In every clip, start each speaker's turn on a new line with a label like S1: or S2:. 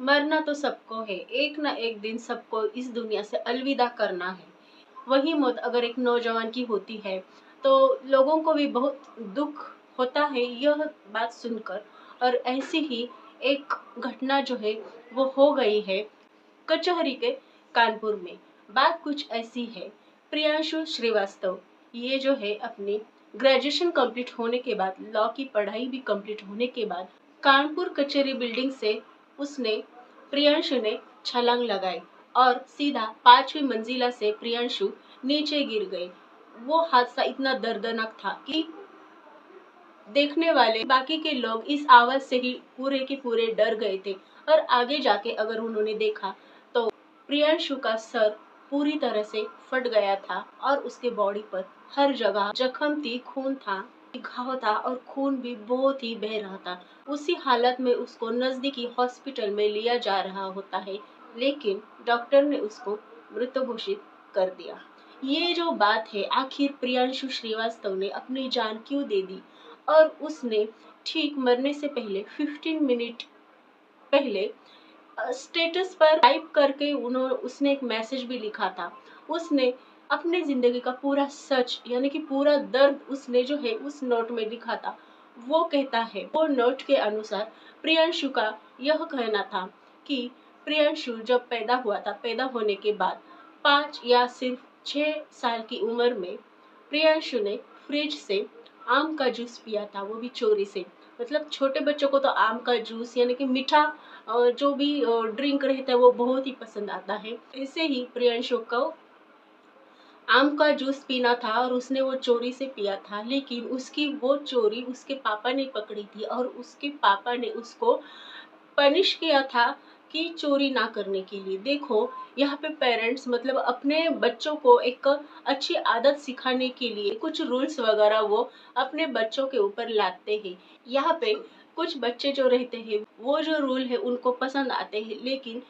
S1: मरना तो सबको है, एक ना एक दिन सबको इस दुनिया से अलविदा करना है। वही मौत अगर एक नौजवान की होती है, तो लोगों को भी बहुत दुःख होता है यह बात सुनकर। और ऐसी ही एक घटना जो है वो हो गई है कचहरी के कानपुर में। बात कुछ ऐसी है, प्रियांशु श्रीवास्तव ये जो है अपनी ग्रेजुएशन कंप्लीट होने के बाद, लॉ की पढ़ाई भी कंप्लीट होने के बाद कानपुर कचहरी बिल्डिंग से उसने प्रियांशु ने छलांग लगाई और सीधा 5वीं मंजिला से प्रियांशु नीचे गिर गई। वो हादसा इतना दर्दनाक था कि देखने वाले बाकी के लोग इस आवाज से ही पूरे के पूरे डर गए थे। और आगे जाके अगर उन्होंने देखा तो प्रियांशु का सर पूरी तरह से फट गया था और उसके बॉडी पर हर जगह जख्म थी, खून था, घाव था और खून भी बहुत ही बह रहा था। उसी हालत में उसको नजदीकी हॉस्पिटल में लिया जा रहा होता है, लेकिन डॉक्टर ने उसको मृत घोषित कर दिया। ये जो बात है, आखिर प्रियांशु श्रीवास्तव ने अपनी जान क्यों दे दी? और उसने ठीक मरने से पहले 15 मिनट पहले स्टेटस पर टाइप करके उसने एक मैसेज भी लिखा था। उसने अपने जिंदगी का पूरा सच यानी कि पूरा दर्द उसने जो है उस नोट में लिखा था। वो कहता है, वो नोट के अनुसार प्रियांशु का यह कहना था कि प्रियांशु जब पैदा हुआ था, पैदा होने के बाद 5 या सिर्फ 6 साल की उम्र में प्रियांशु ने फ्रिज से आम का जूस पिया था, वो भी चोरी से। मतलब छोटे बच्चों को तो आम का जूस यानी कि मीठा जो भी ड्रिंक रहता है वो बहुत ही पसंद आता है। ऐसे ही प्रियांशु को आम का जूस पीना था और उसने वो चोरी से पिया था, लेकिन उसकी वो चोरी उसके पापा ने पकड़ी थी और उसके पापा ने उसको पनिश किया था कि चोरी ना करने के लिए। देखो, यहाँ पे पेरेंट्स मतलब अपने बच्चों को एक अच्छी आदत सिखाने के लिए कुछ रूल्स वगैरह वो अपने बच्चों के ऊपर लाते हैं। यहाँ पे कुछ बच्चे जो रहते हैं वो जो रूल है उनको पसंद आते हैं, लेकिन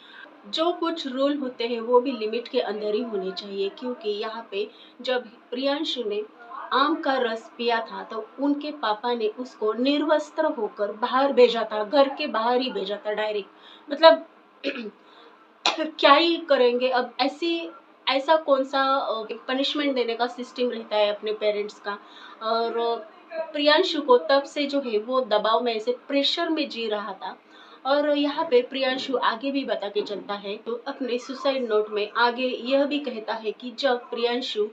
S1: जो कुछ रूल होते हैं वो भी लिमिट के अंदर ही होने चाहिए। क्योंकि यहाँ पे जब प्रियांशु ने आम का रस पिया था तो उनके पापा ने उसको निर्वस्त्र होकर बाहर भेजा था, घर के बाहर ही भेजा था डायरेक्ट। मतलब क्या ही करेंगे अब, ऐसी ऐसा कौन सा पनिशमेंट देने का सिस्टम रहता है अपने पेरेंट्स का। और प्रियांशु को तब से जो है वो दबाव में ऐसे प्रेशर में जी रहा था। और यहाँ पे प्रियांशु आगे भी बता के चलता है तो अपने सुसाइड नोट में आगे यह भी कहता है कि जब प्रियांशु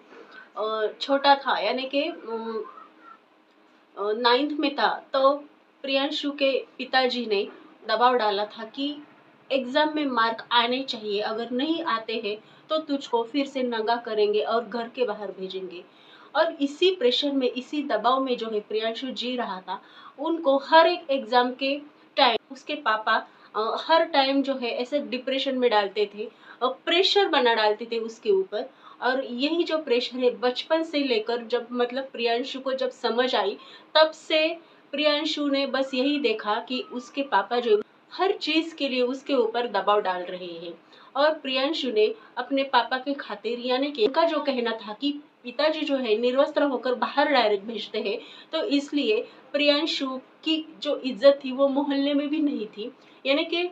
S1: छोटा था यानी कि 9th में था, तो प्रियांशु के पिताजी ने दबाव डाला था कि एग्जाम में मार्क आने चाहिए, अगर नहीं आते हैं तो तुझको फिर से नंगा करेंगे और घर के बाहर भेजेंगे। और इसी प्रेशर में, इसी दबाव में जो है प्रियांशु जी रहा था। उनको हर एक एग्जाम के टाइम उसके पापा हर टाइम जो है ऐसे डिप्रेशन में डालते थे और प्रेशर बना डालते थे उसके ऊपर। और यही जो प्रेशर है बचपन से लेकर जब मतलब प्रियांशु को जब समझ आई, तब से प्रियांशु ने बस यही देखा कि उसके पापा जो हर चीज के लिए उसके ऊपर दबाव डाल रहे हैं। और प्रियांशु ने अपने पापा के खातिर यानी कि उनका जो कहना था कि पिताजी जो है निर्वस्त्र होकर बाहर डायरेक्ट भेजते हैं, तो इसलिए प्रियांशु की जो इज्जत थी वो मोहल्ले में भी नहीं थी। यानी कि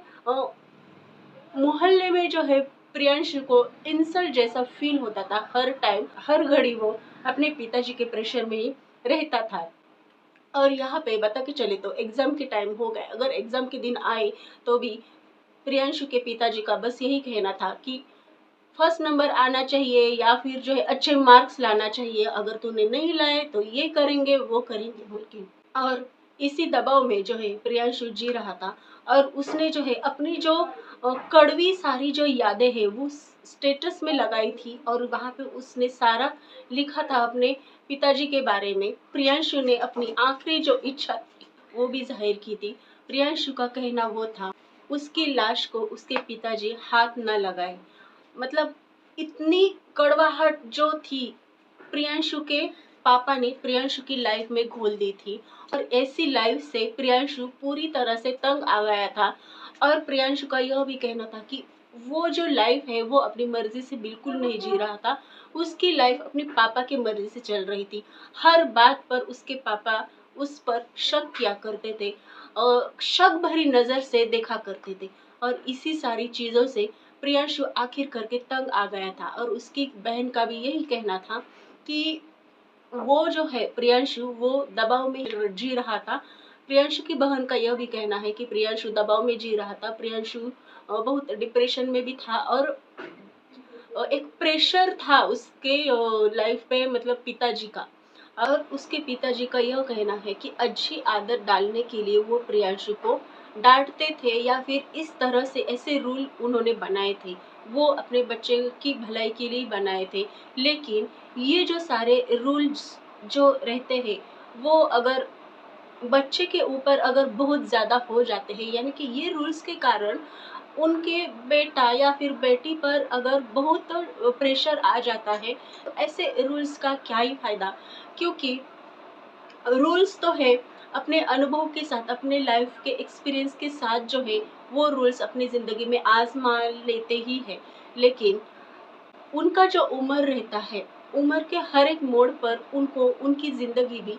S1: मोहल्ले में जो है प्रियांशु को इंसल्ट जैसा फील होता था। हर टाइम हर घड़ी वो अपने पिताजी के प्रेशर में ही रहता था। और यहाँ पे बता के चले तो एग्जाम के टाइम हो गए, अगर एग्जाम के दिन आए तो भी प्रियांशु के पिताजी का बस यही कहना था कि फर्स्ट नंबर आना चाहिए या फिर जो है अच्छे मार्क्स लाना चाहिए, अगर तूने नहीं लाए तो ये करेंगे वो करेंगे बोल के। और इसी दबाव में जो है प्रियांशु जी रहा था। और उसने जो है अपनी जो कड़वी सारी जो यादें हैं वो स्टेटस में लगाई थी और वहां पे उसने सारा लिखा था अपने पिताजी के बारे में। प्रियांशु ने अपनी आखिरी जो इच्छा थी वो भी जाहिर की थी। प्रियांशु का कहना वो था उसकी लाश को उसके पिताजी हाथ न लगाए। मतलब इतनी कड़वाहट जो थी प्रियांशु के पापा ने प्रियांशु की लाइफ में घोल दी थी। और ऐसी लाइफ से प्रियांशु पूरी तरह से तंग आ गया था। और प्रियांशु का यह भी कहना था कि वो जो लाइफ है वो अपनी मर्जी से बिल्कुल नहीं जी रहा था, उसकी लाइफ अपने पापा की मर्जी से चल रही थी। हर बात पर उसके पापा उस पर शक किया करते थे और शक भरी नजर से देखा करते थे। और इसी सारी चीज़ों से प्रियांशु आखिर करके तंग आ गया था और उसकी बहन का भी यही कहना था कि वो जो है प्रियांशु वो दबाव में जी रहा था। प्रियांशु की बहन का यह भी कहना है कि प्रियांशु दबाव में जी रहा था। प्रियांशु बहुत डिप्रेशन में भी था और एक प्रेशर था उसके लाइफ पे, मतलब पिताजी का। और उसके पिताजी का यह कहना है कि अच्छी आदत डालने के लिए वो प्रियांशु को डांटते थे या फिर इस तरह से ऐसे रूल उन्होंने बनाए थे, वो अपने बच्चे की भलाई के लिए बनाए थे। लेकिन ये जो सारे रूल्स जो रहते हैं वो अगर बच्चे के ऊपर अगर बहुत ज़्यादा हो जाते हैं, यानी कि ये रूल्स के कारण उनके बेटा या फिर बेटी पर अगर बहुत प्रेशर आ जाता है, तो ऐसे रूल्स का क्या ही फ़ायदा। क्योंकि रूल्स तो है, अपने अनुभव के साथ, अपने लाइफ के एक्सपीरियंस के साथ जो है वो रूल्स अपनी ज़िंदगी में आज़मा लेते ही हैं। लेकिन उनका जो उम्र रहता है, उम्र के हर एक मोड़ पर उनको उनकी ज़िंदगी भी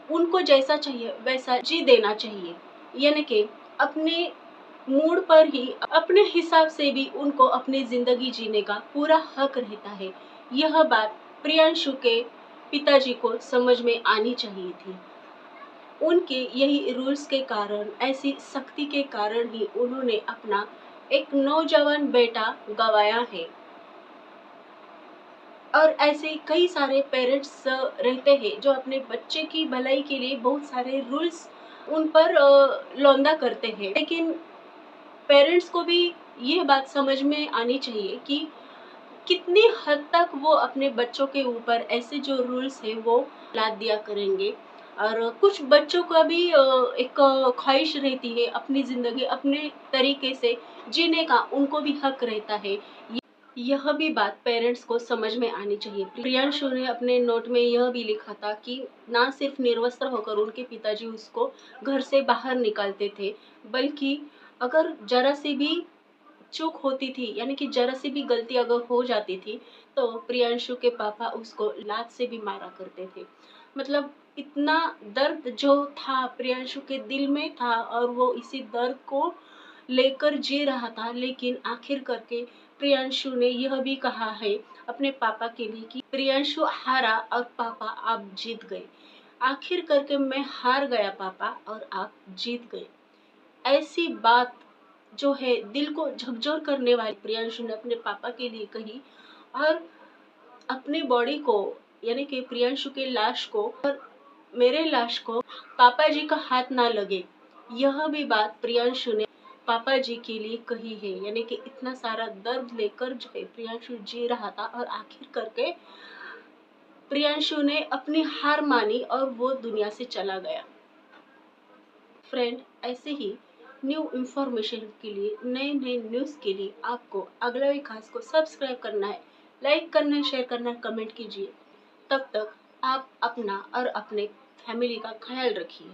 S1: उनको जैसा चाहिए वैसा जी देना चाहिए। यानी कि अपने मूड पर ही, अपने हिसाब से भी उनको अपनी ज़िंदगी जीने का पूरा हक रहता है। यह बात प्रियांशु के पिताजी को समझ में आनी चाहिए थी। उनके यही रूल्स के कारण, ऐसी सख्ती के कारण ही उन्होंने अपना एक नौजवान बेटा गँवाया है। और ऐसे कई सारे पेरेंट्स रहते हैं जो अपने बच्चे की भलाई के लिए बहुत सारे रूल्स उन पर लौंदा करते हैं। लेकिन पेरेंट्स को भी ये बात समझ में आनी चाहिए कि कितनी हद तक वो अपने बच्चों के ऊपर ऐसे जो रूल्स हैं वो लाद दिया करेंगे। और कुछ बच्चों का भी एक ख्वाहिश रहती है अपनी ज़िंदगी अपने तरीके से जीने का, उनको भी हक रहता है। यह भी बात पेरेंट्स को समझ में आनी चाहिए। प्रियांशु ने अपने नोट में यह भी लिखा था कि ना सिर्फ निर्वस्त्र होकर उनके पिताजी उसको घर से बाहर निकालते थे, बल्कि अगर जरा सी भी चूक होती थी, यानी कि जरा सी भी गलती अगर हो जाती थी, तो प्रियांशु के पापा उसको लात से भी मारा करते थे। मतलब इतना दर्द जो था प्रियांशु के दिल में था और वो इसी दर्द को लेकर जी रहा था। लेकिन आखिर करके प्रियांशु ने यह भी कहा है अपने पापा के लिए कि प्रियांशु हारा और पापा आप जीत गए। आखिर करके मैं हार गया पापा और आप जीत गए। ऐसी बात जो है दिल को झकझोर करने वाली प्रियांशु ने अपने पापा के लिए कही। और अपनी बॉडी को, यानी कि प्रियांशु के लाश को और मेरे लाश को पापा जी का हाथ ना लगे, यह भी बात प्रियांशु ने पापा जी के लिए कही है। यानी कि इतना सारा दर्द लेकर जो है प्रियांशु जी रहा था और आखिर करके प्रियांशु ने अपनी हार मानी और वो दुनिया से चला गया। फ्रेंड, ऐसे ही न्यू इन्फॉर्मेशन के लिए, नए नए न्यूज़ के लिए आपको अगला विकास को सब्सक्राइब करना है, लाइक करना है, शेयर करना है, कमेंट कीजिए। तब तक आप अपना और अपने फैमिली का ख्याल रखिए।